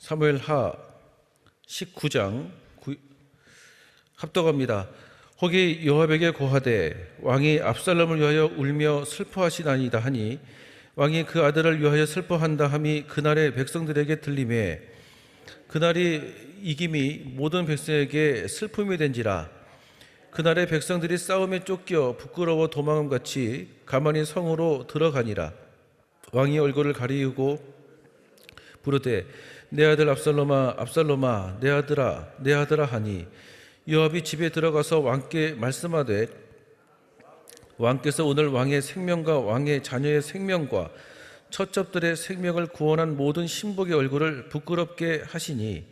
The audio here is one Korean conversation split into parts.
사무엘하 19장 합독합니다. 혹이 요압에게 고하되 왕이 압살롬을 위하여 울며 슬퍼하시나이다 하니 왕이 그 아들을 위하여 슬퍼한다 함이 그날의 백성들에게 들리매 그날이 이김이 모든 백성에게 슬픔이 된지라. 그날의 백성들이 싸움에 쫓겨 부끄러워 도망함같이 가만히 성으로 들어가니라. 왕이 얼굴을 가리우고 부르되 내 아들 압살롬아 압살롬아 내 아들아 내 아들아 하니 요압이 집에 들어가서 왕께 말씀하되 왕께서 오늘 왕의 생명과 왕의 자녀의 생명과 첩첩들의 생명을 구원한 모든 신복의 얼굴을 부끄럽게 하시니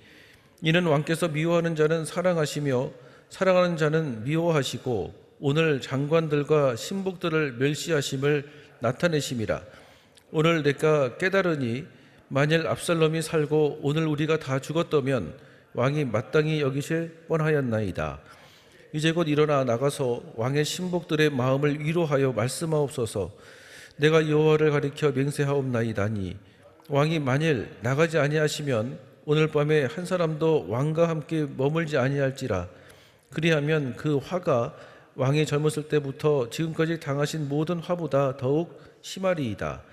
이는 왕께서 미워하는 자는 사랑하시며 사랑하는 자는 미워하시고 오늘 장관들과 신복들을 멸시하심을 나타내심이라. 오늘 내가 깨달으니 만일 압살롬이 살고 오늘 우리가 다 죽었다면 왕이 마땅히 여기실 뻔하였나이다. 이제 곧 일어나 나가서 왕의 신복들의 마음을 위로하여 말씀하옵소서. 내가 여호와를 가리켜 맹세하옵나이다니 왕이 만일 나가지 아니하시면 오늘 밤에 한 사람도 왕과 함께 머물지 아니할지라. 그리하면 그 화가 왕이 젊었을 때부터 지금까지 당하신 모든 화보다 더욱 심하리이다.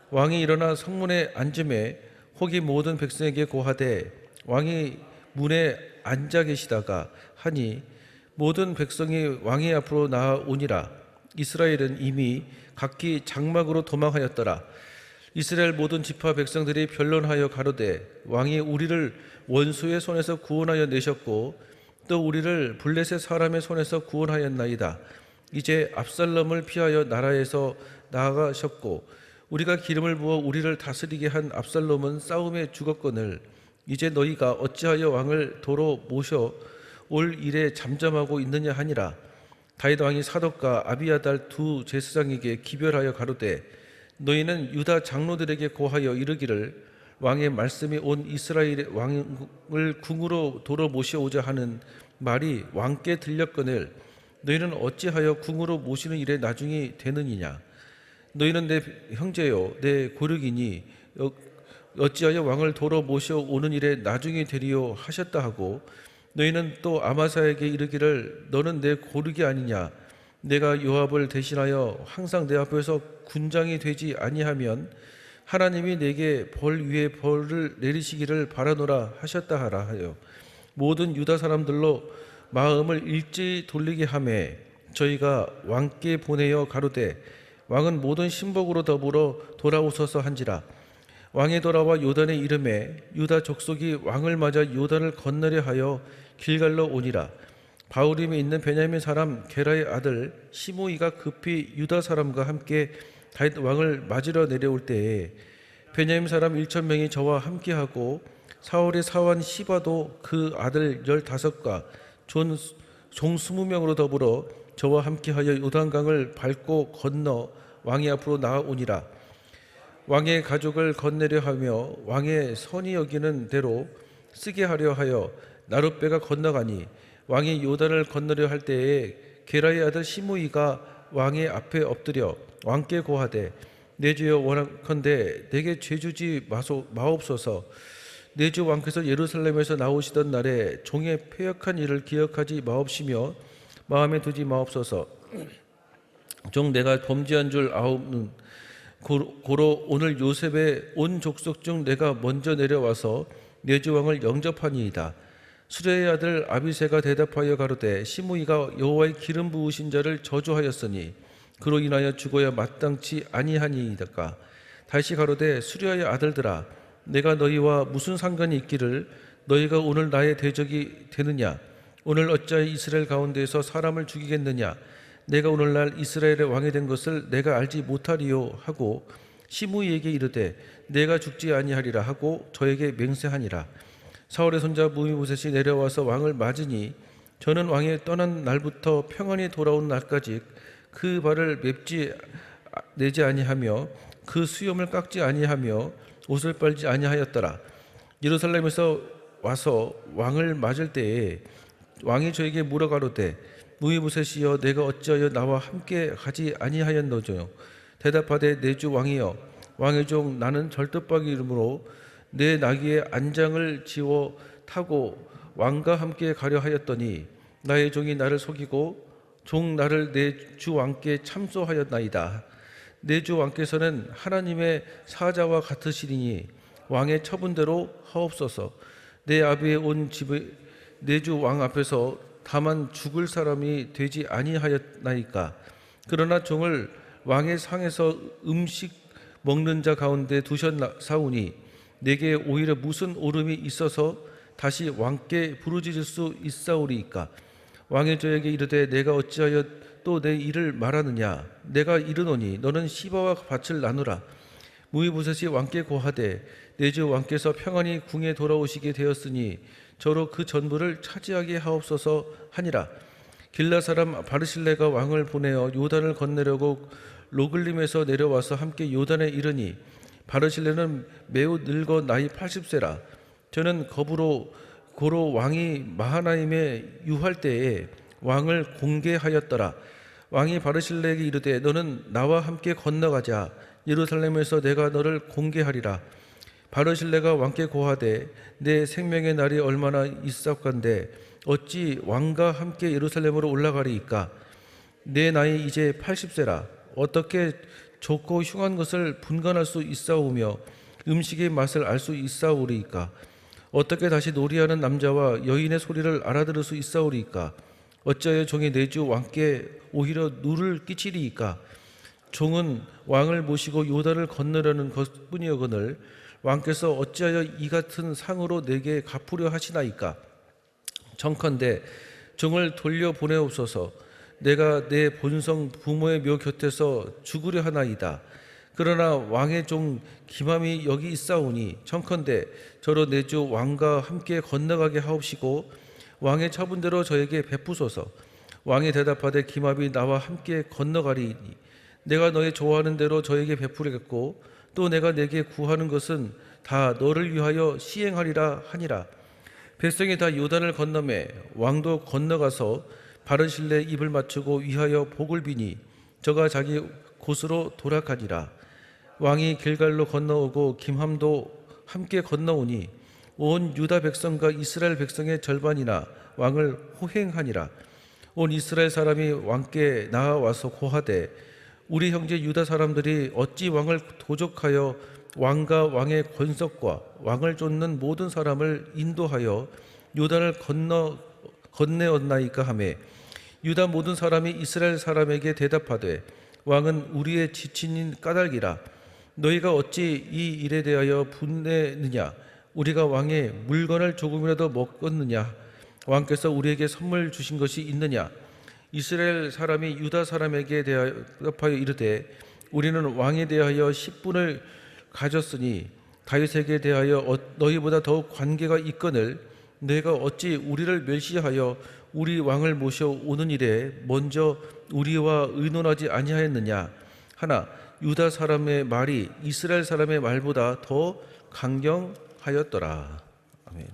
왕이 일어나 성문에 앉음에 혹이 모든 백성에게 고하되 왕이 문에 앉아 계시다가 하니 모든 백성이 왕의 앞으로 나아오니라. 이스라엘은 이미 각기 장막으로 도망하였더라. 이스라엘 모든 지파 백성들이 변론하여 가로되 왕이 우리를 원수의 손에서 구원하여 내셨고 또 우리를 블레셋 사람의 손에서 구원하였나이다. 이제 압살롬을 피하여 나라에서 나아가셨고 우리가 기름을 부어 우리를 다스리게 한 압살롬은 싸움에 죽었거늘 이제 너희가 어찌하여 왕을 도로 모셔 올 일에 잠잠하고 있느냐 하니라. 다윗 왕이 사독과 아비아달 두 제사장에게 기별하여 가로되 너희는 유다 장로들에게 고하여 이르기를 왕의 말씀이 온 이스라엘의 왕을 궁으로 도로 모셔오자 하는 말이 왕께 들렸거늘 너희는 어찌하여 궁으로 모시는 일에 나중이 되느니냐. 너희는 내 형제요 내 고륙이니 어찌하여 왕을 도로 모셔오는 일에 나중이 되리요 하셨다 하고 너희는 또 아마사에게 이르기를 너는 내 고륙이 아니냐. 내가 요압을 대신하여 항상 내 앞에서 군장이 되지 아니하면 하나님이 내게 벌 위에 벌을 내리시기를 바라노라 하셨다 하라 하여 모든 유다 사람들로 마음을 일제히 돌리게 하매 저희가 왕께 보내어 가로되 왕은 모든 신복으로 더불어 돌아오소서 한지라. 왕이 돌아와 요단에 이름에 유다 족속이 왕을 맞아 요단을 건너려 하여 길갈로 오니라. 바후림에 있는 베냐민 사람 게라의 아들 시므이가 급히 유다 사람과 함께 다윗 왕을 맞으러 내려올 때에 베냐민 사람 1,000명이 저와 함께하고 사울의 사환 시바도 그 아들 15과 종 20명으로 더불어 저와 함께하여 요단강을 밟고 건너 왕의 앞으로 나아오니라. 왕의 가족을 건네려 하며 왕의 선히 여기는 대로 쓰게 하려 하여 나룻배가 건너가니 왕이 요단을 건너려 할 때에 게라의 아들 시므이가 왕의 앞에 엎드려 왕께 고하되 내 주여 원하건대 내게 죄주지 마옵소서. 내 주 왕께서 예루살렘에서 나오시던 날에 종의 패역한 일을 기억하지 마옵시며 마음에 두지 마옵소서. 종 내가 범죄한 줄 아옵는 고로 오늘 요셉의 온 족속 중 내가 먼저 내려와서 내 주 왕을 영접하니이다. 수레의 아들 아비새가 대답하여 가로되 시므이가 여호와의 기름 부으신 자를 저주하였으니 그로 인하여 죽어야 마땅치 아니하니이다. 다시 가로되 수레의 아들들아 내가 너희와 무슨 상관이 있기를 너희가 오늘 나의 대적이 되느냐. 오늘 어찌하여 이스라엘 가운데에서 사람을 죽이겠느냐. 내가 오늘날 이스라엘의 왕이 된 것을 내가 알지 못하리요 하고 시므이에게 이르되 내가 죽지 아니하리라 하고 저에게 맹세하니라. 사울의 손자 무비보셋이 내려와서 왕을 맞으니 저는 왕이 떠난 날부터 평안히 돌아온 날까지 그 발을 내지 아니하며 그 수염을 깎지 아니하며 옷을 빨지 아니하였더라. 예루살렘에서 와서 왕을 맞을 때에 왕이 저에게 물어가로되 무비보셋이여 내가 어찌하여 나와 함께 가지 아니하였노죠. 대답하되 내 주 왕이여 왕의 종 나는 절뚝박이 이름으로 내 나귀의 안장을 지워 타고 왕과 함께 가려 하였더니 나의 종이 나를 속이고 종 나를 내 주 왕께 참소하였나이다. 내 주 왕께서는 하나님의 사자와 같으시리니 왕의 처분대로 하옵소서. 내 아비의 온 집의 내 주 왕 앞에서 다만 죽을 사람이 되지 아니하였나이까. 그러나 종을 왕의 상에서 음식 먹는 자 가운데 두셨사오니 내게 오히려 무슨 오름이 있어서 다시 왕께 부르짖을 수 있사오리이까. 왕이 저에게 이르되 내가 어찌하여 또 내 일을 말하느냐. 내가 이르노니 너는 시바와 밭을 나누라. 무이부셋이 왕께 고하되 내 주 왕께서 평안히 궁에 돌아오시게 되었으니 저로 그 전부를 차지하게 하옵소서 하니라. 길라 사람 바르실레가 왕을 보내어 요단을 건너려고 로글림에서 내려와서 함께 요단에 이르니 바르실레는 매우 늙어 나이 80세라. 저는 겁으로 고로 왕이 마하나임에 유할 때에 왕을 공개하였더라. 왕이 바르실레에게 이르되 너는 나와 함께 건너가자. 예루살렘에서 내가 너를 공개하리라. 바르실레가 왕께 고하되 내 생명의 날이 얼마나 있사옵간데 어찌 왕과 함께 예루살렘으로 올라가리이까. 내 나이 이제 80세라. 어떻게 좋고 흉한 것을 분간할 수 있사오며 음식의 맛을 알 수 있사오리이까. 어떻게 다시 놀이하는 남자와 여인의 소리를 알아들을 수 있사오리이까. 어찌하여 종이 내 주 왕께 오히려 누를 끼치리이까. 종은 왕을 모시고 요단을 건너려는 것뿐이거늘 왕께서 어찌하여 이 같은 상으로 내게 갚으려 하시나이까. 청컨대 종을 돌려 보내옵소서. 내가 내 본성 부모의 묘 곁에서 죽으려 하나이다. 그러나 왕의 종 기맘이 여기 있사오니 청컨대 저로 내 주 왕과 함께 건너가게 하옵시고 왕의 처분대로 저에게 베푸소서. 왕이 대답하되 기맘이 나와 함께 건너가리니 내가 너의 좋아하는 대로 저에게 베푸겠고 또 내가 내게 구하는 것은 다 너를 위하여 시행하리라 하니라. 백성이 다 요단을 건너매 왕도 건너가서 바르실레 입을 맞추고 위하여 복을 비니 저가 자기 곳으로 돌아가니라. 왕이 길갈로 건너오고 김함도 함께 건너오니 온 유다 백성과 이스라엘 백성의 절반이나 왕을 호행하니라. 온 이스라엘 사람이 왕께 나아와서 고하되 우리 형제 유다 사람들이 어찌 왕을 도적하여 왕과 왕의 권석과 왕을 쫓는 모든 사람을 인도하여 요단을 건네었나이까 하며 유다 모든 사람이 이스라엘 사람에게 대답하되 왕은 우리의 지친인 까닭이라. 너희가 어찌 이 일에 대하여 분내느냐. 우리가 왕의 물건을 조금이라도 먹었느냐. 왕께서 우리에게 선물 주신 것이 있느냐. 이스라엘 사람이 유다 사람에게 대답하여 이르되 우리는 왕에 대하여 10분을 가졌으니 다윗에게 대하여 너희보다 더욱 관계가 있거늘 내가 어찌 우리를 멸시하여 우리 왕을 모셔오는 일에 먼저 우리와 의논하지 아니하였느냐 하나 유다 사람의 말이 이스라엘 사람의 말보다 더 강경하였더라. 아멘.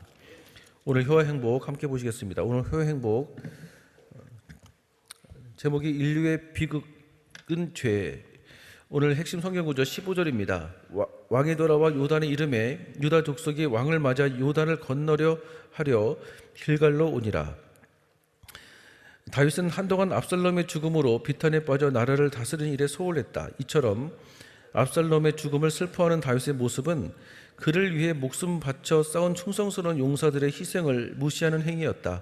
오늘 효와 행복 함께 보시겠습니다. 오늘 효와 행복 제목이 인류의 비극은 죄. 오늘 핵심 성경 구절 15절입니다. 왕이 돌아와 요단의 이름에 유다 족속이 왕을 맞아 요단을 건너려 하려 길갈로 오니라. 다윗은 한동안 압살롬의 죽음으로 비탄에 빠져 나라를 다스리는 일에 소홀했다. 이처럼 압살롬의 죽음을 슬퍼하는 다윗의 모습은 그를 위해 목숨 바쳐 싸운 충성스러운 용사들의 희생을 무시하는 행위였다.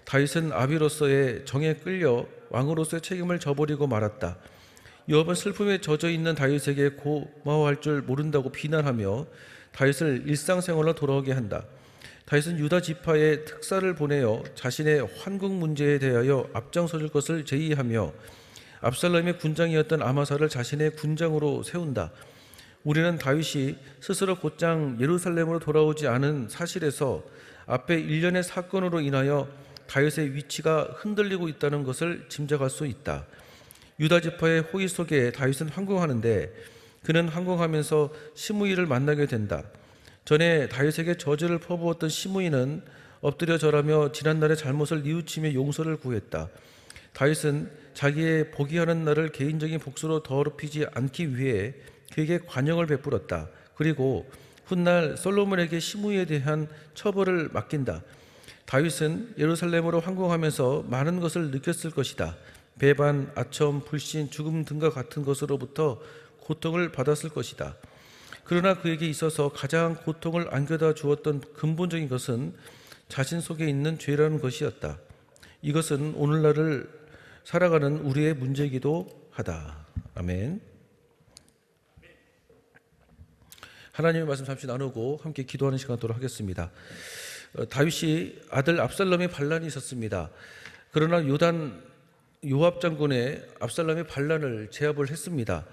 다윗은 아비로서의 정에 끌려 왕으로서의 책임을 저버리고 말았다. 요압은 슬픔에 젖어 있는 다윗에게 고마워할 줄 모른다고 비난하며 다윗을 일상생활로 돌아오게 한다. 다윗은 유다 지파에 특사를 보내어 자신의 환국 문제에 대하여 앞장서줄 것을 제의하며 압살롬의 군장이었던 아마사를 자신의 군장으로 세운다. 우리는 다윗이 스스로 곧장 예루살렘으로 돌아오지 않은 사실에서 앞에 일련의 사건으로 인하여 다윗의 위치가 흔들리고 있다는 것을 짐작할 수 있다. 유다 지파의 호의 속에 다윗은 황궁하는데 그는 황궁하면서 시므이를 만나게 된다. 전에 다윗에게 저주를 퍼부었던 시므이는 엎드려 절하며 지난날의 잘못을 뉘우치며 용서를 구했다. 다윗은 자기의 복이하는 날을 개인적인 복수로 더럽히지 않기 위해 그에게 관용을 베풀었다. 그리고 훗날 솔로몬에게 시므에 대한 처벌을 맡긴다. 다윗은 예루살렘으로 항공하면서 많은 것을 느꼈을 것이다. 배반, 아첨, 불신, 죽음 등과 같은 것으로부터 고통을 받았을 것이다. 그러나 그에게 있어서 가장 고통을 안겨다 주었던 근본적인 것은 자신 속에 있는 죄라는 것이었다. 이것은 오늘날을 살아가는 우리의 문제이기도 하다. 아멘. 하나님의 말씀 잠시 나누고 함께 기도하는 시간 갖도록 하겠습니다. 다윗이 아들 압살롬의 반란이 있었습니다. 그러나 요압 장군의 압살롬의 반란을 제압을 했습니다.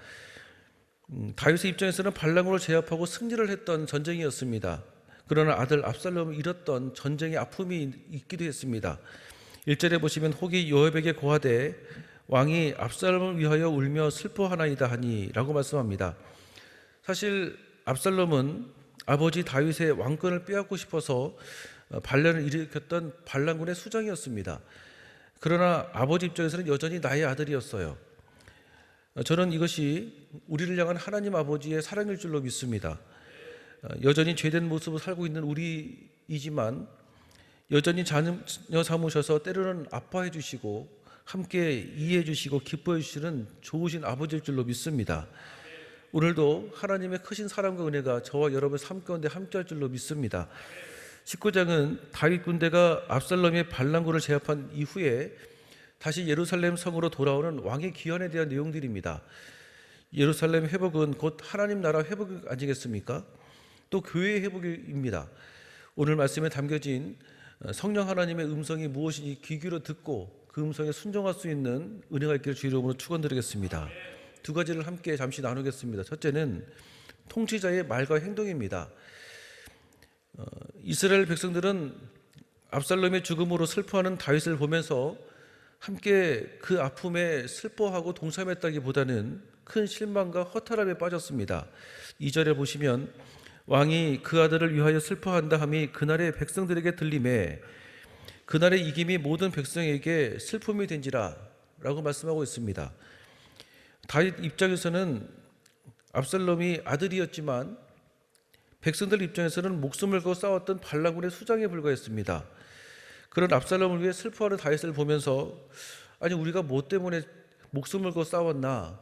다윗의 입장에서는 반란으로 제압하고 승리를 했던 전쟁이었습니다. 그러나 아들 압살롬을 잃었던 전쟁의 아픔이 있기도 했습니다. 1절에 보시면 혹이 요압에게 고하되 왕이 압살롬을 위하여 울며 슬퍼하나이다 하니 라고 말씀합니다. 사실 압살롬은 아버지 다윗의 왕권을 빼앗고 싶어서 반란을 일으켰던 반란군의 수장이었습니다. 그러나 아버지 입장에서는 여전히 나의 아들이었어요. 저는 이것이 우리를 향한 하나님 아버지의 사랑일 줄로 믿습니다. 여전히 죄된 모습을 살고 있는 우리이지만 여전히 자녀 삼으셔서 때로는 아파해 주시고 함께 이해해 주시고 기뻐해 주시는 좋으신 아버지일 줄로 믿습니다. 오늘도 하나님의 크신 사랑과 은혜가 저와 여러분의 삶 가운데 함께할 줄로 믿습니다. 19장은 다윗 군대가 압살롬의 반란군을 제압한 이후에 다시 예루살렘 성으로 돌아오는 왕의 귀환에 대한 내용들입니다. 예루살렘 회복은 곧 하나님 나라 회복 아니겠습니까? 또 교회의 회복입니다. 오늘 말씀에 담겨진 성령 하나님의 음성이 무엇인지 귀 기울여 듣고 그 음성에 순종할 수 있는 은혜가 있기를 주의 이름으로 축원드리겠습니다. 두 가지를 함께 잠시 나누겠습니다. 첫째는 통치자의 말과 행동입니다. 이스라엘 백성들은 압살롬의 죽음으로 슬퍼하는 다윗을 보면서 함께 그 아픔에 슬퍼하고 동참했다기보다는 큰 실망과 허탈함에 빠졌습니다. 2절에 보시면 왕이 그 아들을 위하여 슬퍼한다 함이 그날의 백성들에게 들림에 그날의 이김이 모든 백성에게 슬픔이 된지라 라고 말씀하고 있습니다. 다윗 입장에서는 압살롬이 아들이었지만 백성들 입장에서는 목숨을 걸고 싸웠던 반란군의 수장에 불과했습니다. 그런 압살롬을 위해 슬퍼하는 다윗을 보면서 아니 우리가 뭐 때문에 목숨을 걸고 싸웠나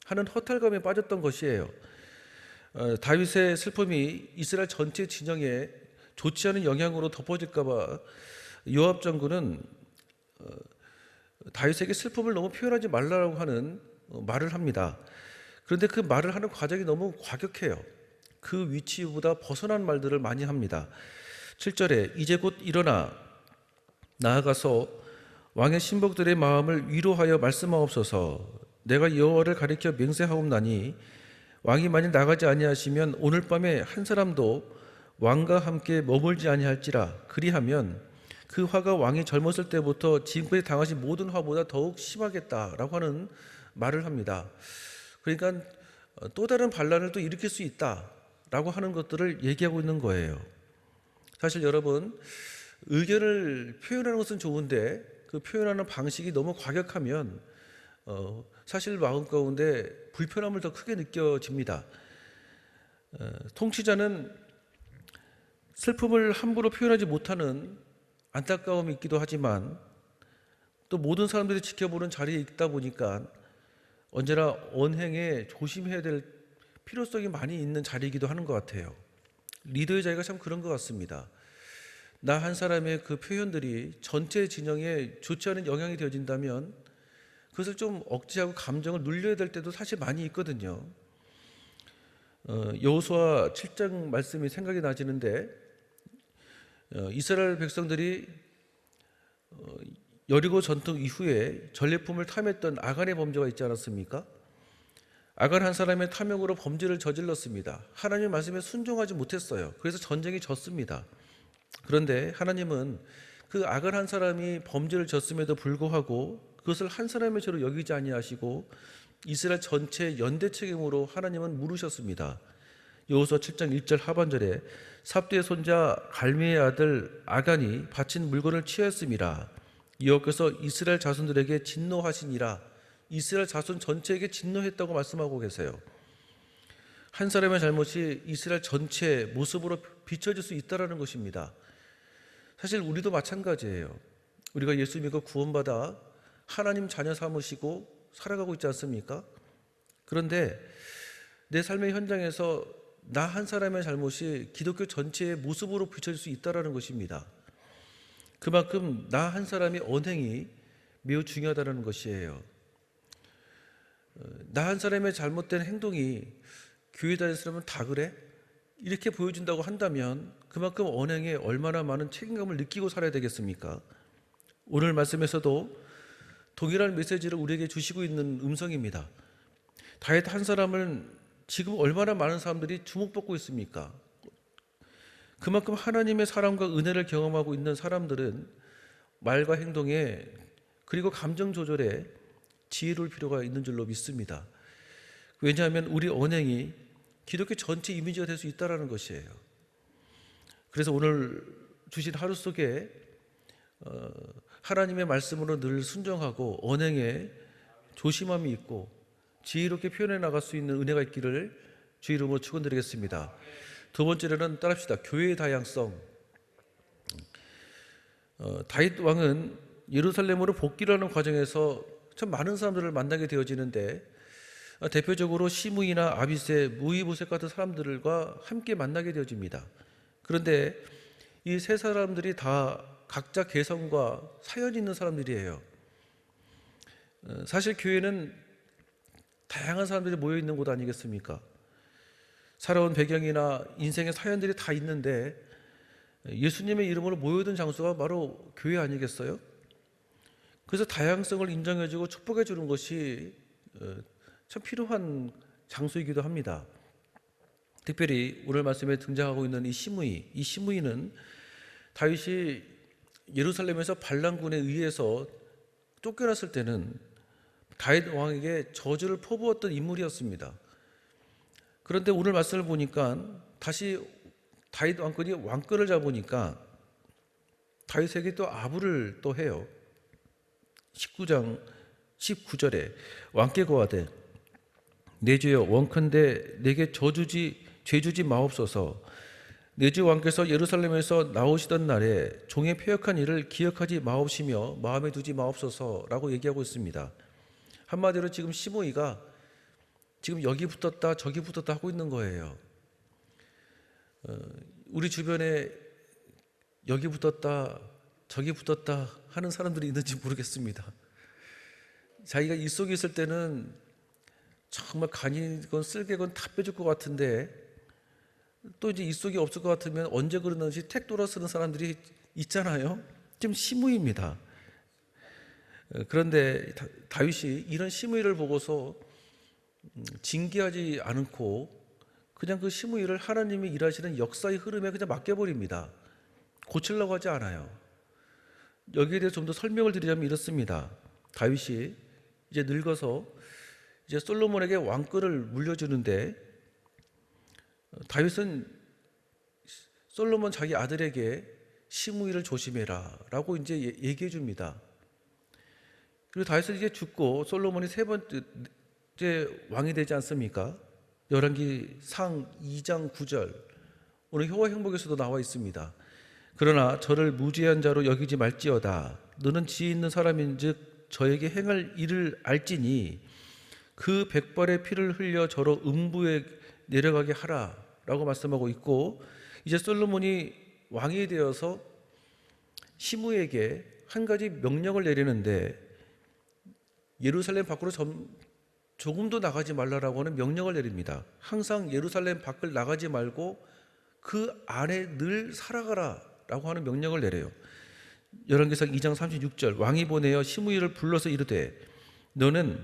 하는 허탈감에 빠졌던 것이에요. 다윗의 슬픔이 이스라엘 전체 진영에 좋지 않은 영향으로 덮어질까 봐 요압 장군은 다윗에게 슬픔을 너무 표현하지 말라고 하는 말을 합니다. 그런데 그 말을 하는 과정이 너무 과격해요. 그 위치보다 벗어난 말들을 많이 합니다. 7절에 이제 곧 일어나 나아가서 왕의 신복들의 마음을 위로하여 말씀하옵소서. 내가 여호와를 가리켜 맹세하옵나니 왕이 만일 나가지 아니하시면 오늘 밤에 한 사람도 왕과 함께 머물지 아니할지라. 그리하면 그 화가 왕이 젊었을 때부터 지금까지 당하신 모든 화보다 더욱 심하겠다라고 하는 말을 합니다. 그러니까 또 다른 반란을 또 일으킬 수 있다라고 하는 것들을 얘기하고 있는 거예요. 사실 여러분 의견을 표현하는 것은 좋은데 그 표현하는 방식이 너무 과격하면 사실 마음 가운데 불편함을 더 크게 느껴집니다. 통치자는 슬픔을 함부로 표현하지 못하는 안타까움이 있기도 하지만 또 모든 사람들이 지켜보는 자리에 있다 보니까 언제나 언행에 조심해야 될 필요성이 많이 있는 자리이기도 하는 것 같아요. 리더의 자리가 참 그런 것 같습니다. 나 한 사람의 그 표현들이 전체 진영에 좋지 않은 영향이 되어진다면 그것을 좀 억제하고 감정을 눌려야 될 때도 사실 많이 있거든요. 여호수아 7장 말씀이 생각이 나지는데 이스라엘 백성들이 여리고 전투 이후에 전리품을 탐했던 아간의 범죄가 있지 않았습니까? 아간 한 사람의 탐욕으로 범죄를 저질렀습니다. 하나님의 말씀에 순종하지 못했어요. 그래서 전쟁이 졌습니다. 그런데 하나님은 그 아간 한 사람이 범죄를 졌음에도 불구하고 그것을 한 사람의 죄로 여기지 아니하시고 이스라엘 전체 연대 책임으로 하나님은 물으셨습니다. 여호수아 7장 1절 하반절에 삽디의 손자 갈미의 아들 아간이 바친 물건을 취하였음이라. 여호와께서 이스라엘 자손들에게 진노하시니라. 이스라엘 자손 전체에게 진노했다고 말씀하고 계세요. 한 사람의 잘못이 이스라엘 전체 모습으로 비춰질 수 있다는 것입니다. 사실 우리도 마찬가지예요. 우리가 예수 믿고 구원받아 하나님 자녀 삼으시고 살아가고 있지 않습니까? 그런데 내 삶의 현장에서 나 한 사람의 잘못이 기독교 전체의 모습으로 비춰질 수 있다는 것입니다. 그만큼 나 한 사람의 언행이 매우 중요하다는 것이에요. 나 한 사람의 잘못된 행동이 교회 다니는 사람은 다 그래? 이렇게 보여준다고 한다면 그만큼 언행에 얼마나 많은 책임감을 느끼고 살아야 되겠습니까? 오늘 말씀에서도 동일한 메시지를 우리에게 주시고 있는 음성입니다. 다윗 한 사람은 지금 얼마나 많은 사람들이 주목받고 있습니까? 그만큼 하나님의 사랑과 은혜를 경험하고 있는 사람들은 말과 행동에 그리고 감정 조절에 지혜로울 필요가 있는 줄로 믿습니다. 왜냐하면 우리 언행이 기독교 전체 이미지가 될 수 있다는 것이에요. 그래서 오늘 주신 하루 속에 하나님의 말씀으로 늘 순종하고 언행에 조심함이 있고 지혜롭게 표현해 나갈 수 있는 은혜가 있기를 주 이름으로 축원드리겠습니다. 두 번째로는 따릅시다. 교회의 다양성. 다윗 왕은 예루살렘으로 복귀를 하는 과정에서 참 많은 사람들을 만나게 되어지는데 대표적으로 시므이나 아비새, 무이보셋 같은 사람들과 함께 만나게 되어집니다. 그런데 이 세 사람들이 다 각자 개성과 사연이 있는 사람들이에요. 사실 교회는 다양한 사람들이 모여 있는 곳 아니겠습니까? 살아온 배경이나 인생의 사연들이 다 있는데 예수님의 이름으로 모여든 장소가 바로 교회 아니겠어요? 그래서 다양성을 인정해주고 축복해주는 것이 참 필요한 장소이기도 합니다. 특별히 오늘 말씀에 등장하고 있는 이 시므이는 다윗이 예루살렘에서 반란군에 의해서 쫓겨났을 때는 다윗 왕에게 저주를 퍼부었던 인물이었습니다. 그런데 오늘 말씀을 보니까 다시 다윗 왕권이 왕권을 잡으니까 다윗에게 또 아부를 또 해요. 19장 19절에 왕께 고하되 내 주여 원컨대 내게 죄주지 마옵소서. 내 주 왕께서 예루살렘에서 나오시던 날에 종의 패역한 일을 기억하지 마옵시며 마음에 두지 마옵소서라고 얘기하고 있습니다. 한마디로 지금 시므이가 지금 여기 붙었다 저기 붙었다 하고 있는 거예요. 우리 주변에 여기 붙었다 저기 붙었다 하는 사람들이 있는지 모르겠습니다. 자기가 이 속에 있을 때는 정말 간이건 쓸개건 다 빼줄 것 같은데 또 이제 이 속에 없을 것 같으면 언제 그러는지 택 돌아 쓰는 사람들이 있잖아요. 지금 시므이입니다. 그런데 다윗이 이런 시므이를 보고서 징계하지 않고 그냥 그 시므이를 하나님이 일하시는 역사의 흐름에 그냥 맡겨버립니다. 고치려고 하지 않아요. 여기에 대해서 좀 더 설명을 드리자면 이렇습니다. 다윗이 이제 늙어서 이제 솔로몬에게 왕권을 물려주는데 다윗은 솔로몬 자기 아들에게 시므이를 조심해라 라고 이제 얘기해 줍니다. 그리고 다윗은 이제 죽고 솔로몬이 세 번째 왕이 되지 않습니까? 열왕기상 2장 9절 오늘 효와 행복에서도 나와 있습니다. 그러나 저를 무죄한 자로 여기지 말지어다. 너는 지혜 있는 사람인즉 저에게 행할 일을 알지니 그 백발의 피를 흘려 저로 음부에 내려가게 하라 라고 말씀하고 있고 이제 솔로몬이 왕이 되어서 시므이에게 한 가지 명령을 내리는데 예루살렘 밖으로 조금도 나가지 말라라고 하는 명령을 내립니다. 항상 예루살렘 밖을 나가지 말고 그 안에 늘 살아가라 라고 하는 명령을 내려요. 열왕기상 2장 36절 왕이 보내어 시므이를 불러서 이르되 너는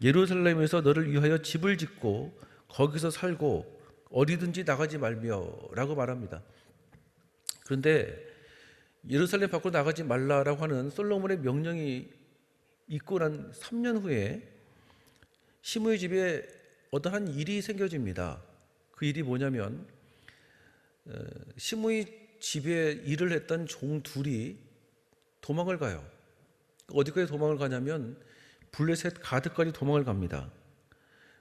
예루살렘에서 너를 위하여 집을 짓고 거기서 살고 어디든지 나가지 말며 라고 말합니다. 그런데 예루살렘 밖으로 나가지 말라라고 하는 솔로몬의 명령이 있고 난 3년 후에 시므이 집에 어떠한 일이 생겨집니다. 그 일이 뭐냐면 시므이 집에 일을 했던 종 둘이 도망을 가요. 어디까지 도망을 가냐면 블레셋 가드까지 도망을 갑니다.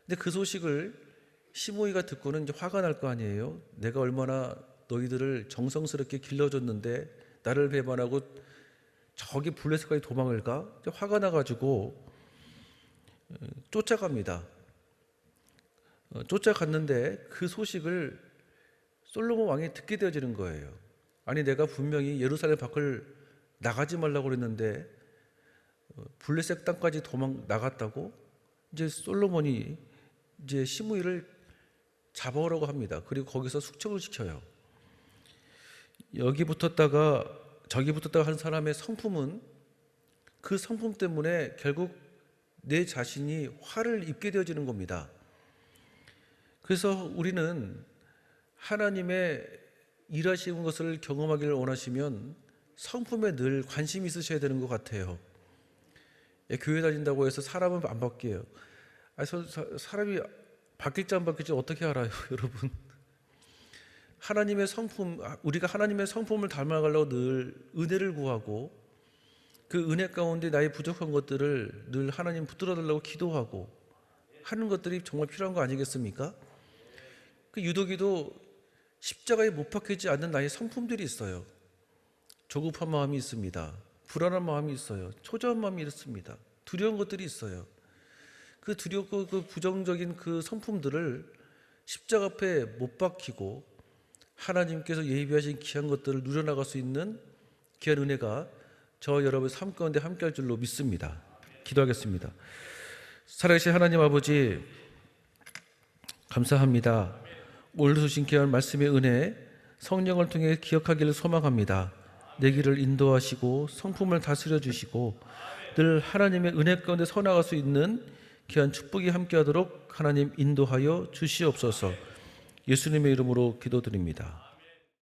근데 그 소식을 시므이가 듣고는 이제 화가 날 거 아니에요. 내가 얼마나 너희들을 정성스럽게 길러줬는데 나를 배반하고 저기 블레셋까지 도망을 가? 이제 화가 나가지고 쫓아갑니다. 쫓아갔는데 그 소식을 솔로몬 왕이 듣게 되어지는 거예요. 아니 내가 분명히 예루살렘 밖을 나가지 말라고 그랬는데 블레셋 땅까지 도망 나갔다고? 이제 솔로몬이 이제 시므이를 잡아오라고 합니다. 그리고 거기서 숙청을 시켜요. 여기 붙었다가 저기 붙었다가 한 사람의 성품은 그 성품 때문에 결국 내 자신이 화를 입게 되어지는 겁니다. 그래서 우리는 하나님의 일하시는 것을 경험하기를 원하시면 성품에 늘 관심이 있으셔야 되는 것 같아요. 교회 다닌다고 해서 사람은 안 바뀌어요. 사람이 바뀔지 안 바뀔지 어떻게 알아요, 여러분? 하나님의 성품, 우리가 하나님의 성품을 닮아가려고 늘 은혜를 구하고 그 은혜 가운데 나의 부족한 것들을 늘 하나님 붙들어 달라고 기도하고 하는 것들이 정말 필요한 거 아니겠습니까? 그 유도기도 십자가에 못 박히지 않는 나의 성품들이 있어요. 조급한 마음이 있습니다. 불안한 마음이 있어요. 초조한 마음이 있습니다. 두려운 것들이 있어요. 그 두렵고 그 부정적인 그 성품들을 십자가 앞에 못 박히고 하나님께서 예비하신 귀한 것들을 누려나갈 수 있는 귀한 은혜가 저 여러분의 삶 가운데 함께할 줄로 믿습니다. 기도하겠습니다. 살아계신 하나님 아버지, 감사합니다. 오늘 주신 귀한 말씀의 은혜, 성령을 통해 기억하기를 소망합니다. 내 길을 인도하시고 성품을 다스려 주시고 늘 하나님의 은혜 가운데 서나갈 수 있는 귀한 축복이 함께하도록 하나님 인도하여 주시옵소서. 예수님의 이름으로 기도드립니다.